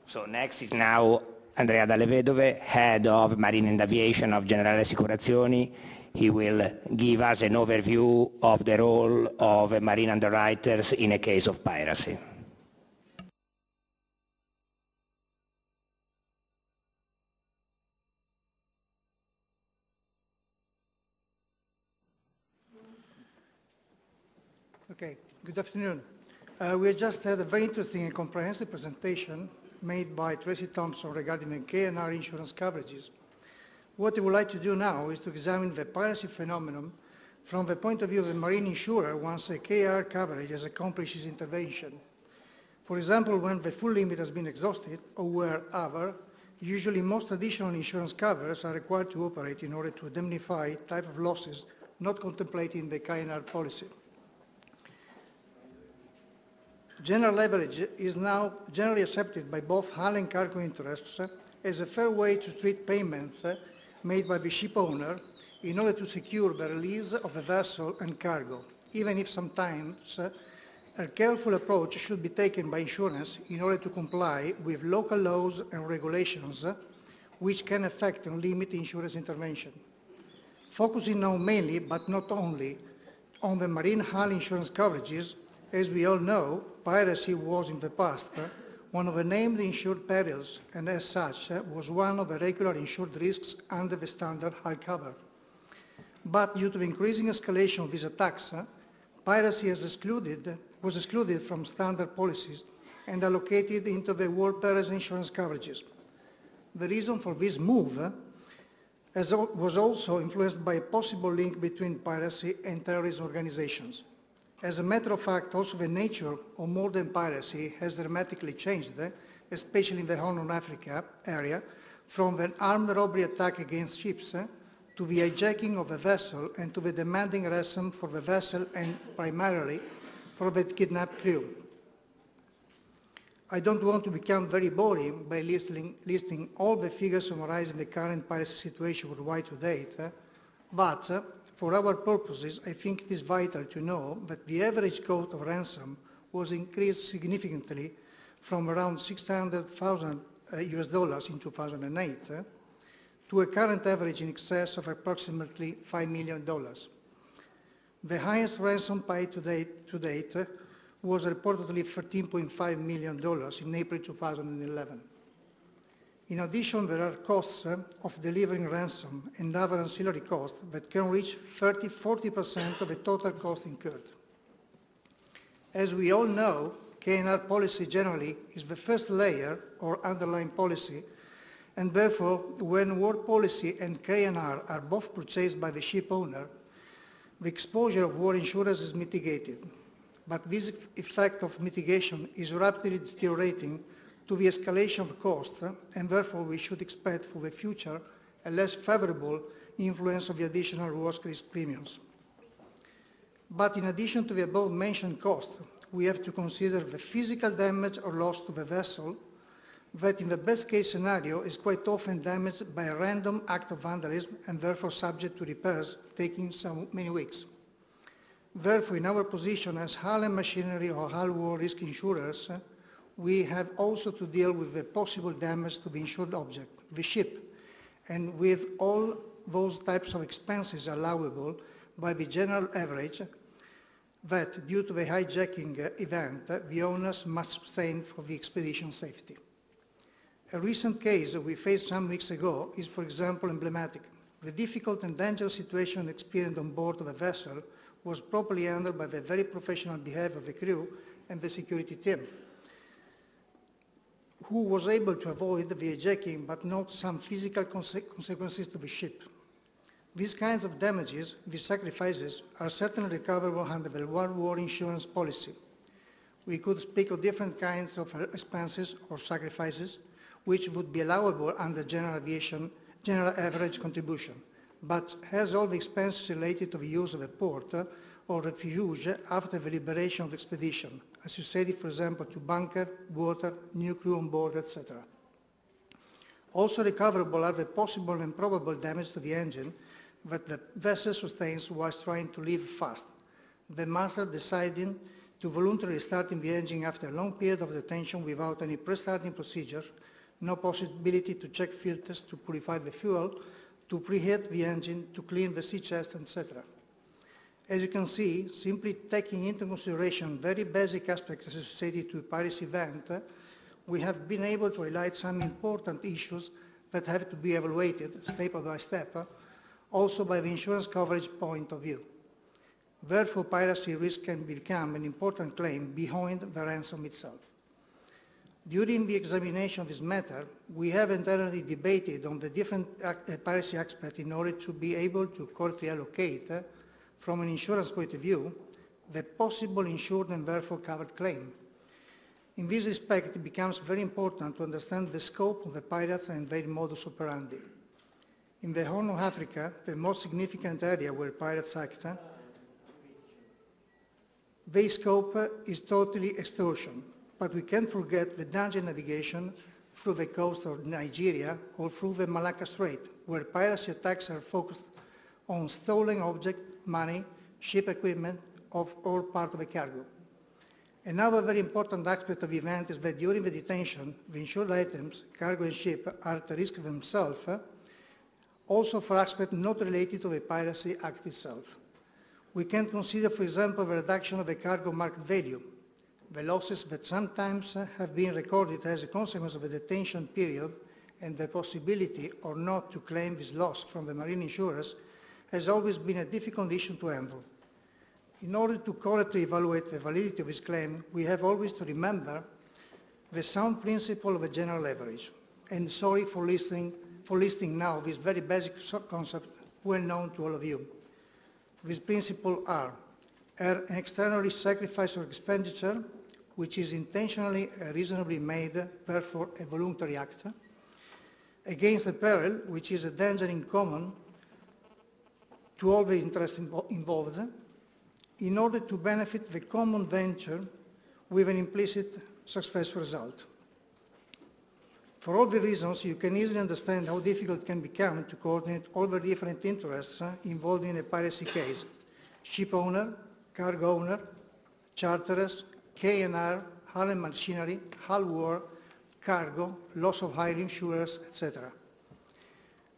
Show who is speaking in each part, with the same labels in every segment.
Speaker 1: So next is now Andrea Dalle Vedove, Head of Marine and Aviation of Generali Assicurazioni. He will give us an overview of the role of marine underwriters in a case of piracy.
Speaker 2: Okay, good afternoon. We just had a very interesting and comprehensive presentation made by Tracy Thompson regarding the K&R insurance coverages. What we would like to do now is to examine the piracy phenomenon from the point of view of the marine insurer once a K&R coverage has accomplished its intervention. For example, when the full limit has been exhausted or wherever, usually most additional insurance covers are required to operate in order to indemnify type of losses not contemplated in the K&R policy. General average is now generally accepted by both hull and cargo interests as a fair way to treat payments made by the ship owner in order to secure the release of the vessel and cargo, even if sometimes a careful approach should be taken by insurance in order to comply with local laws and regulations which can affect and limit insurance intervention. Focusing now mainly, but not only, on the marine hull insurance coverages, as we all know, piracy was in the past one of the named insured perils, and as such was one of the regular insured risks under the standard hull cover. But due to the increasing escalation of these attacks, piracy was excluded from standard policies and allocated into the world perils insurance coverages. The reason for this move was also influenced by a possible link between piracy and terrorist organizations. As a matter of fact, also the nature of modern piracy has dramatically changed, especially in the Horn of Africa area, from an armed robbery attack against ships to the hijacking of a vessel and to the demanding ransom for the vessel and primarily for the kidnapped crew. I don't want to become very boring by listing all the figures summarizing the current piracy situation worldwide to date, but for our purposes, I think it is vital to know that the average cost of ransom was increased significantly from around $600,000 US in 2008 to a current average in excess of approximately $5 million. The highest ransom paid to date was reportedly $13.5 million in April 2011. In addition, there are costs of delivering ransom and other ancillary costs that can reach 30–40% of the total cost incurred. As we all know, K&R policy generally is the first layer or underlying policy, and therefore, when war policy and K&R are both purchased by the ship owner, the exposure of war insurance is mitigated. But this effect of mitigation is rapidly deteriorating to the escalation of costs, and therefore we should expect for the future a less favorable influence of the additional risk premiums. But in addition to the above-mentioned costs, we have to consider the physical damage or loss to the vessel that in the best-case scenario is quite often damaged by a random act of vandalism and therefore subject to repairs taking many weeks. Therefore, in our position as hull and machinery or hull war risk insurers, we have also to deal with the possible damage to the insured object, the ship, and with all those types of expenses allowable by the general average that, due to the hijacking event, the owners must sustain for the expedition safety. A recent case we faced some weeks ago is, for example, emblematic. The difficult and dangerous situation experienced on board of a vessel was properly handled by the very professional behavior of the crew and the security team, who was able to avoid the hijacking but not some physical consequences to the ship. These kinds of damages, these sacrifices, are certainly recoverable under the World War insurance policy. We could speak of different kinds of expenses or sacrifices which would be allowable under general aviation, general average contribution, but has all the expenses related to the use of a port or refuge after the liberation of the expedition, associated, for example, to bunker, water, new crew on board, etc. Also recoverable are the possible and probable damage to the engine that the vessel sustains whilst trying to leave fast, the master deciding to voluntarily starting the engine after a long period of detention without any pre-starting procedure, no possibility to check filters to purify the fuel, to preheat the engine, to clean the sea chest, etc. As you can see, simply taking into consideration very basic aspects associated to a piracy event, we have been able to highlight some important issues that have to be evaluated step by step, also by the insurance coverage point of view. Therefore, piracy risk can become an important claim behind the ransom itself. During the examination of this matter, we have internally debated on the different piracy aspects in order to be able to correctly allocate, from an insurance point of view, the possible insured and therefore covered claim. In this respect, it becomes very important to understand the scope of the pirates and their modus operandi. In the Horn of Africa, the most significant area where pirates act, their scope is totally extortion, but we can't forget the danger navigation through the coast of Nigeria or through the Malacca Strait, where piracy attacks are focused on stolen objects, money, ship equipment, or part of a cargo. Another very important aspect of the event is that during the detention, the insured items, cargo and ship, are at risk themselves, also for aspects not related to the piracy act itself. We can consider, for example, the reduction of the cargo market value, the losses that sometimes have been recorded as a consequence of a detention period, and the possibility or not to claim this loss from the marine insurers has always been a difficult issue to handle. In order to correctly evaluate the validity of this claim, we have always to remember the sound principle of a general average. And sorry for listing now this very basic concept well known to all of you. These principles are an externally sacrifice or expenditure, which is intentionally and reasonably made, therefore a voluntary act, against a peril, which is a danger in common to all the interests involved, in order to benefit the common venture with an implicit successful result. For all the reasons, you can easily understand how difficult it can become to coordinate all the different interests involved in a piracy case: ship owner, cargo owner, charterers, K&R, hull and machinery, hull war, cargo, loss of hire insurers, etc.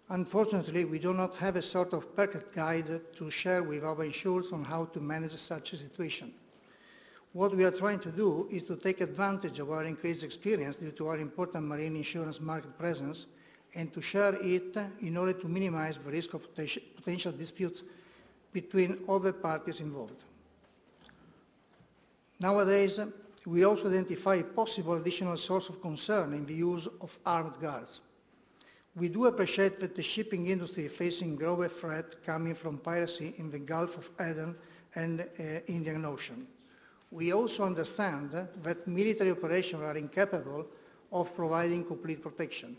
Speaker 2: Unfortunately, we do not have a sort of perfect guide to share with our insurers on how to manage such a situation. What we are trying to do is to take advantage of our increased experience due to our important marine insurance market presence and to share it in order to minimize the risk of potential disputes between all the parties involved. Nowadays, we also identify a possible additional source of concern in the use of armed guards. We do appreciate that the shipping industry is facing growing threat coming from piracy in the Gulf of Aden and Indian Ocean. We also understand that military operations are incapable of providing complete protection.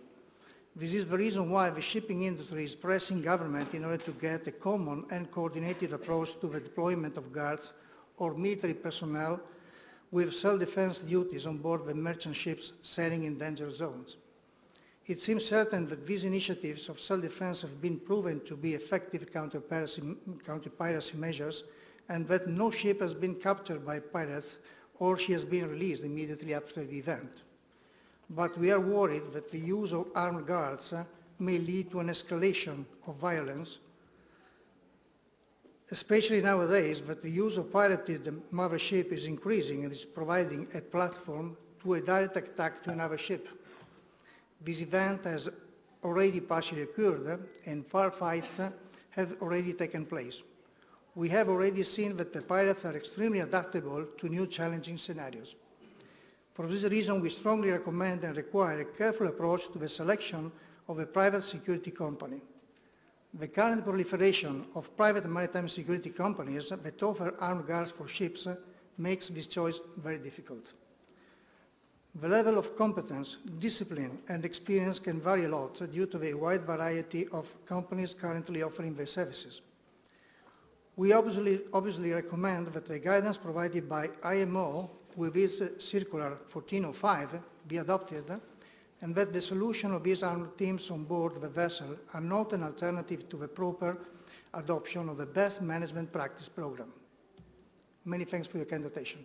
Speaker 2: This is the reason why the shipping industry is pressing government in order to get a common and coordinated approach to the deployment of guards or military personnel with self-defense duties on board the merchant ships sailing in danger zones. It seems certain that these initiatives of self-defense have been proven to be effective counter-piracy measures, and that no ship has been captured by pirates or she has been released immediately after the event. But we are worried that the use of armed guards may lead to an escalation of violence, especially nowadays that the use of pirated mother ship is increasing and is providing a platform to a direct attack to another ship. This event has already partially occurred and firefights have already taken place. We have already seen that the pirates are extremely adaptable to new challenging scenarios. For this reason, we strongly recommend and require a careful approach to the selection of a private security company. The current proliferation of private maritime security companies that offer armed guards for ships makes this choice very difficult. The level of competence, discipline, and experience can vary a lot due to the wide variety of companies currently offering their services. We obviously recommend that the guidance provided by IMO with its Circular 1405 be adopted, and that the solution of these armed teams on board the vessel are not an alternative to the proper adoption of the best management practice program. Many thanks for your kind attention.